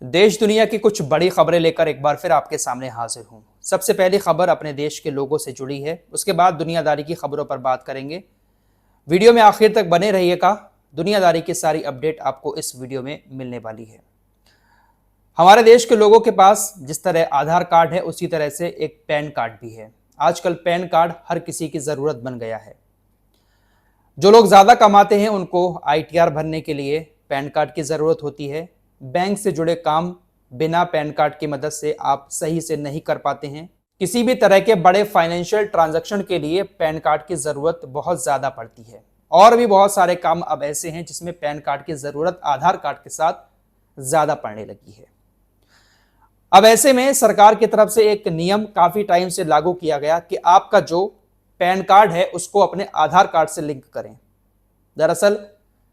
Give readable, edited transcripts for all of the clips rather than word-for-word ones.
देश दुनिया की कुछ बड़ी खबरें लेकर एक बार फिर आपके सामने हाजिर हूं। सबसे पहली खबर अपने देश के लोगों से जुड़ी है, उसके बाद दुनियादारी की खबरों पर बात करेंगे। वीडियो में आखिर तक बने रहिएगा। दुनियादारी की सारी अपडेट आपको इस वीडियो में मिलने वाली है। हमारे देश के लोगों के पास जिस तरह आधार कार्ड है, उसी तरह से एक पैन कार्ड भी है। आजकल पैन कार्ड हर किसी की जरूरत बन गया है। जो लोग ज्यादा कमाते हैं उनको ITR भरने के लिए पैन कार्ड की जरूरत होती है। बैंक से जुड़े काम बिना पैन कार्ड की मदद से आप सही से नहीं कर पाते हैं। किसी भी तरह के बड़े फाइनेंशियल ट्रांजैक्शन के लिए पैन कार्ड की जरूरत बहुत ज्यादा पड़ती है। और भी बहुत सारे काम अब ऐसे हैं जिसमें पैन कार्ड की जरूरत आधार कार्ड के साथ ज्यादा पड़ने लगी है। अब ऐसे में सरकार की तरफ से एक नियम काफी टाइम से लागू किया गया कि आपका जो पैन कार्ड है उसको अपने आधार कार्ड से लिंक करें। दरअसल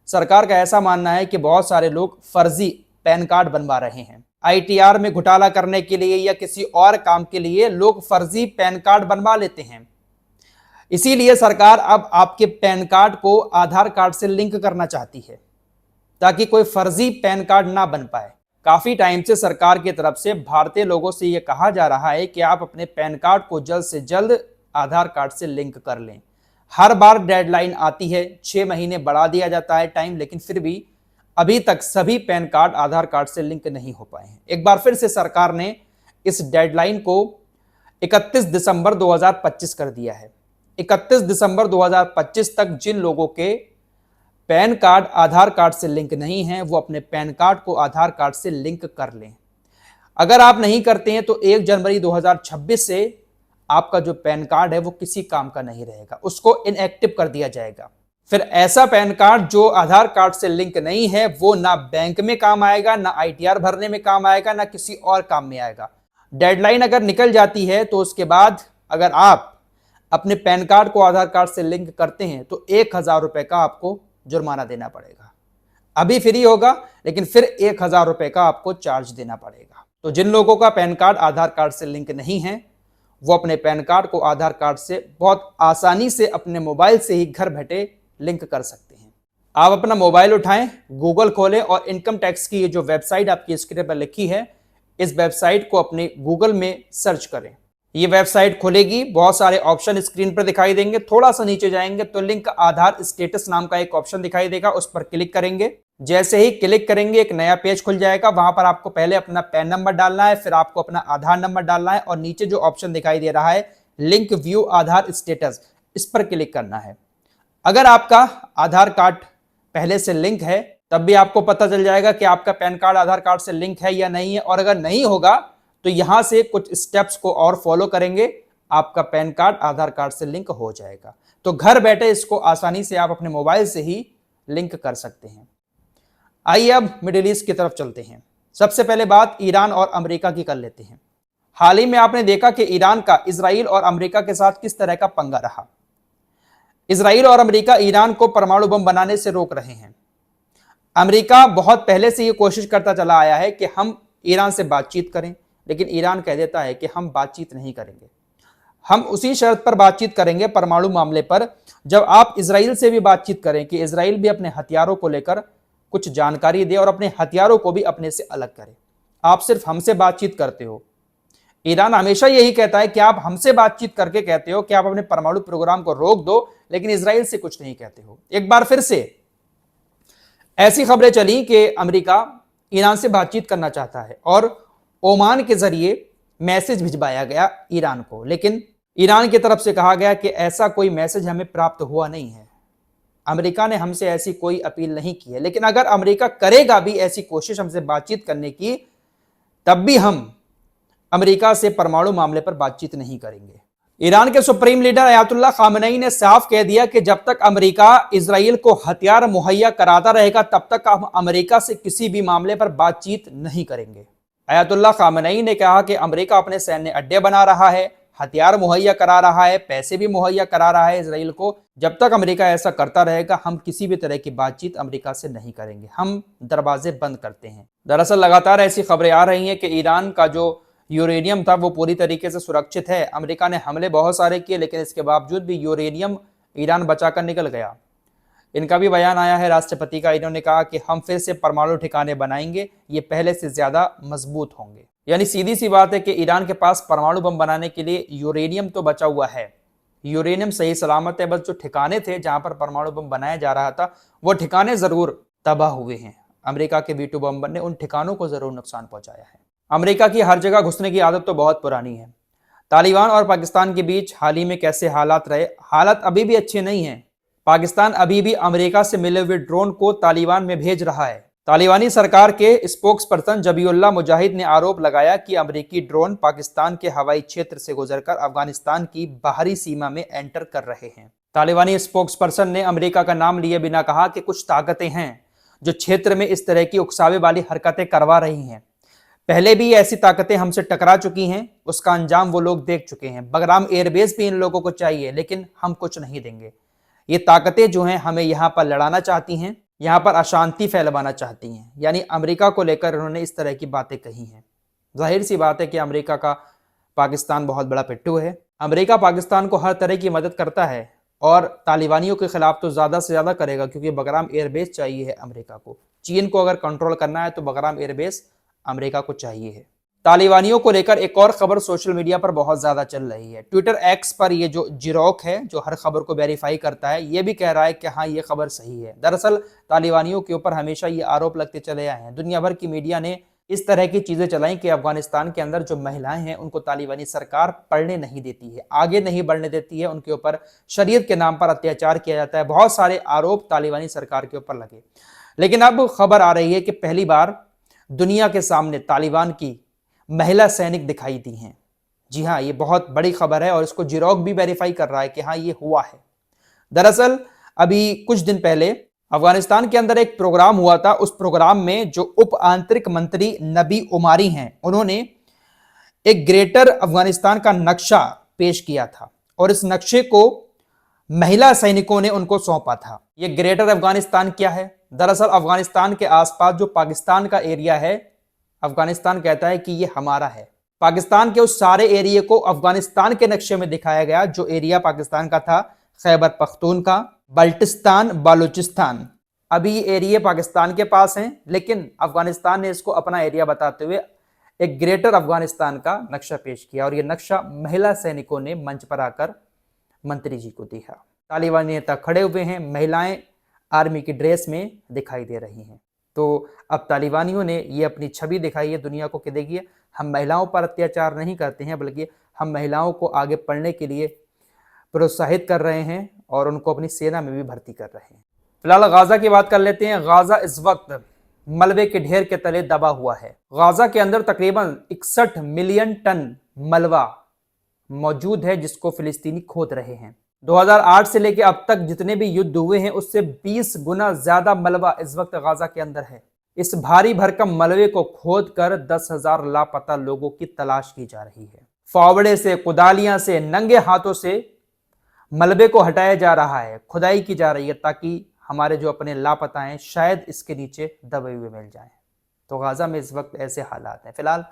सरकार का ऐसा मानना है कि बहुत सारे लोग फर्जी पैन कार्ड बनवा रहे हैं। ITR में घोटाला करने के लिए या किसी और काम के लिए लोग फर्जी पैन कार्ड बनवा लेते हैं। इसीलिए सरकार अब आपके पैन कार्ड को आधार कार्ड से लिंक करना चाहती है ताकि कोई फर्जी पैन कार्ड ना बन पाए। काफी टाइम से सरकार की तरफ से भारतीय लोगों से यह कहा जा रहा है कि आप अपने पैन कार्ड को जल्द से जल्द आधार कार्ड से लिंक कर लें। हर बार डेडलाइन आती है, 6 महीने बढ़ा दिया जाता है टाइम, लेकिन फिर भी अभी तक सभी पैन कार्ड आधार कार्ड से लिंक नहीं हो पाए हैं। एक बार फिर से सरकार ने इस डेडलाइन को 31 दिसंबर 2025 कर दिया है। 31 दिसंबर 2025 तक जिन लोगों के पैन कार्ड आधार कार्ड से लिंक नहीं है वो अपने पैन कार्ड को आधार कार्ड से लिंक कर लें। अगर आप नहीं करते हैं तो 1 जनवरी 2026 से आपका जो पैन कार्ड है वो किसी काम का नहीं रहेगा, उसको इनएक्टिव कर दिया जाएगा। फिर ऐसा पैन कार्ड जो आधार कार्ड से लिंक नहीं है वो ना बैंक में काम आएगा, ना ITR भरने में काम आएगा, ना किसी और काम में आएगा। डेडलाइन अगर निकल जाती है तो उसके बाद अगर आप अपने पैन कार्ड को आधार कार्ड से लिंक करते हैं तो 1000 रुपए का आपको जुर्माना देना पड़ेगा। अभी फ्री होगा लेकिन फिर 1000 रुपए का आपको चार्ज देना पड़ेगा। तो जिन लोगों का पैन कार्ड आधार कार्ड से लिंक नहीं है वो अपने पैन कार्ड को आधार कार्ड से बहुत आसानी से अपने मोबाइल से ही घर बैठे लिंक कर सकते हैं। आप अपना मोबाइल उठाएं, गूगल खोलें और इनकम टैक्स की ये जो वेबसाइट आपकी स्क्रीन पर लिखी है, इस वेबसाइट को अपने गूगल में सर्च करें। ये वेबसाइट खुलेगी, बहुत सारे ऑप्शन स्क्रीन पर दिखाई देंगे। थोड़ा सा नीचे जाएंगे तो लिंक आधार स्टेटस नाम का एक ऑप्शन दिखाई देगा, उस पर क्लिक करेंगे। जैसे ही क्लिक करेंगे एक नया पेज खुल जाएगा। वहां पर आपको पहले अपना पैन नंबर डालना है, फिर आपको अपना आधार नंबर डालना है और नीचे जो ऑप्शन दिखाई दे रहा है लिंक व्यू आधार स्टेटस, इस पर क्लिक करना है। अगर आपका आधार कार्ड पहले से लिंक है तब भी आपको पता चल जाएगा कि आपका पैन कार्ड आधार कार्ड से लिंक है या नहीं है। और अगर नहीं होगा तो यहां से कुछ स्टेप्स को और फॉलो करेंगे, आपका पैन कार्ड आधार कार्ड से लिंक हो जाएगा। तो घर बैठे इसको आसानी से आप अपने मोबाइल से ही लिंक कर सकते हैं। आइए अब मिडिल ईस्ट की तरफ चलते हैं। सबसे पहले बात ईरान और अमेरिका की कर लेते हैं। हाल ही में आपने देखा कि ईरान का इजराइल और अमेरिका के साथ किस तरह का पंगा रहा। इजराइल और अमेरिका ईरान को परमाणु बम बनाने से रोक रहे हैं। अमेरिका बहुत पहले से यह कोशिश करता चला आया है कि हम ईरान से बातचीत करें, लेकिन ईरान कह देता है कि हम बातचीत नहीं करेंगे। हम उसी शर्त पर बातचीत करेंगे परमाणु मामले पर जब आप इजराइल से भी बातचीत करें कि इजराइल भी अपने हथियारों को लेकर कुछ जानकारी दे और अपने हथियारों को भी अपने से अलग करे। आप सिर्फ हमसे बातचीत करते हो। ईरान हमेशा यही कहता है कि आप हमसे बातचीत करके कहते हो कि आप अपने परमाणु प्रोग्राम को रोक दो, लेकिन इजराइल से कुछ नहीं कहते हो। एक बार फिर से ऐसी खबरें चली कि अमेरिका ईरान से बातचीत करना चाहता है और ओमान के जरिए मैसेज भिजवाया गया ईरान को, लेकिन ईरान की तरफ से कहा गया कि ऐसा कोई मैसेज हमें प्राप्त हुआ नहीं है। अमेरिका ने हमसे ऐसी कोई अपील नहीं की है, लेकिन अगर अमेरिका करेगा भी ऐसी कोशिश हमसे बातचीत करने की, तब भी हम अमेरिका से परमाणु मामले पर बातचीत नहीं करेंगे। ईरान के सुप्रीम लीडर अयातुल्लाह खामेनी ने साफ कह दिया कि जब तक अमेरिका इजराइल को हथियार मुहैया कराता रहेगा तब तक हम अमेरिका से किसी भी मामले पर बातचीत नहीं करेंगे। अयातुल्लाह खामेनी ने कहा कि अमेरिका अपने सैन्य अड्डे बना रहा है, हथियार मुहैया करा रहा है, पैसे भी मुहैया करा रहा है इजराइल को। जब तक अमेरिका ऐसा करता रहेगा हम किसी भी तरह की बातचीत अमेरिका से नहीं करेंगे, हम दरवाजे बंद करते हैं। दरअसल लगातार ऐसी खबरें आ रही हैं कि ईरान का जो यूरेनियम था वो पूरी तरीके से सुरक्षित है। अमेरिका ने हमले बहुत सारे किए लेकिन इसके बावजूद भी यूरेनियम ईरान बचाकर निकल गया। इनका भी बयान आया है राष्ट्रपति का। इन्होंने कहा कि हम फिर से परमाणु ठिकाने बनाएंगे, ये पहले से ज्यादा मजबूत होंगे। यानी सीधी सी बात है कि ईरान के पास परमाणु बम बनाने के लिए यूरेनियम तो बचा हुआ है, यूरेनियम सही सलामत है, बस जो ठिकाने थे जहां पर परमाणु बम बनाया जा रहा था वो ठिकाने जरूर तबाह हुए हैं। अमेरिका के V2 बम ने उन ठिकानों को जरूर नुकसान पहुंचाया है। अमेरिका की हर जगह घुसने की आदत तो बहुत पुरानी है। तालिबान और पाकिस्तान के बीच हाल ही में कैसे हालात रहे, हालात अभी भी अच्छे नहीं हैं। पाकिस्तान अभी भी अमेरिका से मिले हुए ड्रोन को तालिबान में भेज रहा है। तालिबानी सरकार के स्पोक्स पर्सन जबीउल्लाह मुजाहिद ने आरोप लगाया कि अमेरिकी ड्रोन पाकिस्तान के हवाई क्षेत्र से गुजरकर अफगानिस्तान की बाहरी सीमा में एंटर कर रहे हैं। तालिबानी स्पोक्स पर्सन ने अमेरिका का नाम लिए बिना कहा कि कुछ ताकतें हैं जो क्षेत्र में इस तरह की उकसावे वाली हरकतें करवा रही हैं। पहले भी ऐसी ताकतें हमसे टकरा चुकी हैं, उसका अंजाम वो लोग देख चुके हैं। बगराम एयरबेस भी इन लोगों को चाहिए, लेकिन हम कुछ नहीं देंगे। ये ताकतें जो हैं हमें यहाँ पर लड़ाना चाहती हैं, यहाँ पर अशांति फैलवाना चाहती हैं। यानी अमेरिका को लेकर उन्होंने इस तरह की बातें कही हैं। जाहिर सी बात है कि अमेरिका का पाकिस्तान बहुत बड़ा पिट्ठू है। अमेरिका पाकिस्तान को हर तरह की मदद करता है और तालिबानियों के खिलाफ तो ज़्यादा से ज़्यादा करेगा, क्योंकि बगराम एयरबेस चाहिए है अमेरिका को। चीन को अगर कंट्रोल करना है तो बगराम एयरबेस अमेरिका को चाहिए है। तालिबानियों को लेकर एक और खबर सोशल मीडिया पर बहुत ज्यादा चल रही है। ट्विटर एक्स पर ये जो जिरोक है, जो हर खबर को वेरीफाई करता है, ये भी कह रहा है कि हाँ ये खबर सही है। दरअसल तालिबानियों के ऊपर हमेशा ये आरोप लगते चले आए हैं। दुनिया भर की मीडिया ने इस तरह की चीजें चलाई कि अफगानिस्तान के अंदर जो महिलाएं हैं उनको तालिबानी सरकार पढ़ने नहीं देती है, आगे नहीं बढ़ने देती है, उनके ऊपर शरीयत के नाम पर अत्याचार किया जाता है। बहुत सारे आरोप तालिबानी सरकार के ऊपर लगे। लेकिन अब खबर आ रही है कि पहली बार दुनिया के सामने तालिबान की महिला सैनिक दिखाई दी हैं। जी हाँ, ये बहुत बड़ी खबर है और इसको जिरोक भी वेरीफाई कर रहा है कि हाँ ये हुआ है। दरअसल अभी कुछ दिन पहले अफगानिस्तान के अंदर एक प्रोग्राम हुआ था। उस प्रोग्राम में जो उप आंतरिक मंत्री नबी उमारी हैं, उन्होंने एक ग्रेटर अफगानिस्तान का नक्शा पेश किया था और इस नक्शे को महिला सैनिकों ने उनको सौंपा था। ये ग्रेटर अफगानिस्तान क्या है? दरअसल अफगानिस्तान के आसपास जो पाकिस्तान का एरिया है, अफगानिस्तान कहता है कि ये हमारा है। पाकिस्तान के उस सारे एरिया को अफगानिस्तान के नक्शे में दिखाया गया जो एरिया पाकिस्तान का था, खैबर पख्तूनख्वा, बल्टिस्तान, बालूचिस्तान। अभी ये एरिया पाकिस्तान के पास हैं, लेकिन अफगानिस्तान ने इसको अपना एरिया बताते हुए एक ग्रेटर अफगानिस्तान का नक्शा पेश किया और ये नक्शा महिला सैनिकों ने मंच पर आकर मंत्री जी को दिया। तालिबानी नेता खड़े हुए हैं, महिलाएं आर्मी की ड्रेस में दिखाई दे रही हैं। तो अब तालिबानियों ने ये अपनी छवि दिखाई है दुनिया को कि देखिए हम महिलाओं पर अत्याचार नहीं करते हैं, बल्कि हम महिलाओं को आगे पढ़ने के लिए प्रोत्साहित कर रहे हैं और उनको अपनी सेना में भी भर्ती कर रहे हैं। फिलहाल गाजा की बात कर लेते हैं। गाजा इस वक्त मलबे के ढेर के तले दबा हुआ है। गाजा के अंदर तकरीबन 61 मिलियन टन मलबा मौजूद है जिसको फिलिस्तीनी खोद रहे हैं। 2008 से लेकर अब तक जितने भी युद्ध हुए हैं उससे 20 गुना ज्यादा मलबा इस वक्त गाजा के अंदर है। इस भारी भरकम मलबे को खोद कर 10,000 लापता लोगों की तलाश की जा रही है। फावड़े से, कुदालियां से, नंगे हाथों से मलबे को हटाया जा रहा है, खुदाई की जा रही है ताकि हमारे जो अपने लापता हैं शायद इसके नीचे दबे हुए मिल जाएं। तो गाजा में इस वक्त ऐसे हालात हैं। फिलहाल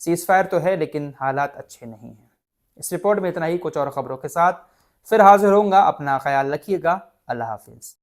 सीजफायर तो है लेकिन हालात अच्छे नहीं हैं। इस रिपोर्ट में इतना ही। कुछ और खबरों के साथ फिर हाजिर होऊंगा। अपना ख्याल रखिएगा। अल्लाह हाफिज।